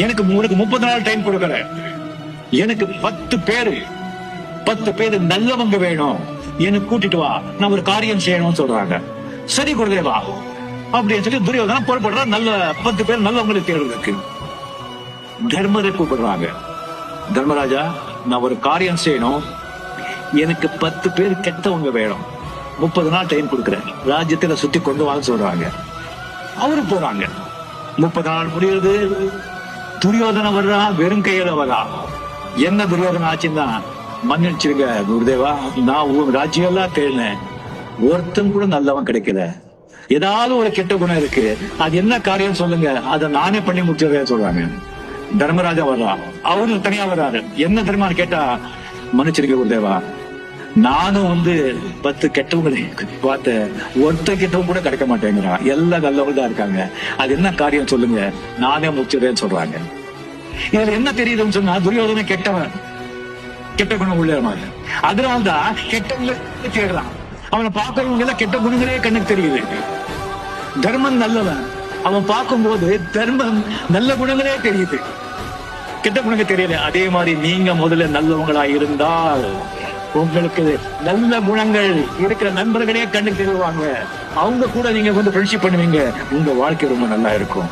எனக்கு உனக்கு 30 நாள் டைம் கொடுக்கற, எனக்கு 10 பேரு நல்லவங்க வேணும், எனக்கு கூட்டிட்டு வா, நான் ஒரு காரியம் செய்யணும்னு சொல்றாங்க. சரி குருதேவா அப்படின்னு சொல்லி துரியோதனா புறப்படுறா. நல்ல 10 பேர் நல்லவங்களுக்கு தேர்வுக்கு தர்மரை கூப்பிடுறாங்க. தர்மராஜா, நான் ஒரு காரியம் செய்யணும், எனக்கு 10 பேர் கெட்டவங்க வேணும், 30 நாள் டைம் கொடுக்குறேன், ராஜ்யத்துல சுத்தி கொண்டு வான்னு சொல்றாங்க. அவரு போறாங்க. 30 நாள் முடியுது. துரியோதன வர்றா, வெறும் கையில வர்றா. என்ன துரியோதன ஆச்சுன்னா, மன்னிச்சிருங்க குருதேவா, நான் ராஜ்யம் எல்லாம் தேடினேன், ஒருத்தன் கூட நல்லவன் கிடைக்கல, ஏதாவது ஒரு கெட்ட குணம் இருக்கு, அது என்ன காரியம் சொல்லுங்க, அதை நானே பண்ணி முடிச்சிடுறேன் சொல்றாங்க. தர்மராஜா வர்றா, அவரு தனியா வர்றாரு. என்ன தர்மான்னு கேட்டா, மன்னிச்சிருங்க குருதேவா, நானும் 10 கெட்டவங்களை பார்த்த, ஒருத்த கெட்டவங்க கூட கிடைக்க மாட்டேங்கிறான், எல்லாம் நல்லவங்க தான் இருக்காங்க, அது என்ன காரியம் சொல்லுங்க, நானே முடிச்சிடுறேன்னு சொல்றாங்க. இதுல என்ன தெரியுதுன்னு சொன்னா, துரியோதன கெட்டவன், கெட்ட குணம் உள்ள, அதனால்தான் கெட்டவங்களை தேடுறான். அவனை பார்க்கறவங்க எல்லாம் கெட்ட குணங்களே கண்ணுக்கு தெரியுது. தர்மன் நல்லவன், அவன் பார்க்கும்போது தர்மம் நல்ல குணங்களே தெரியுது, கெட்ட குணங்கள் தெரியல. அதே மாதிரி நீங்க முதல்ல நல்லவங்களா இருந்தால் உங்களுக்கு நல்ல குணங்கள் இருக்கிற நண்பர்களே கண்ணுக்கு தெரிவாங்க, அவங்க கூட நீங்க ஃப்ரெண்ட்ஷிப் பண்ணுவீங்க, உங்க வாழ்க்கை ரொம்ப நல்லா இருக்கும்.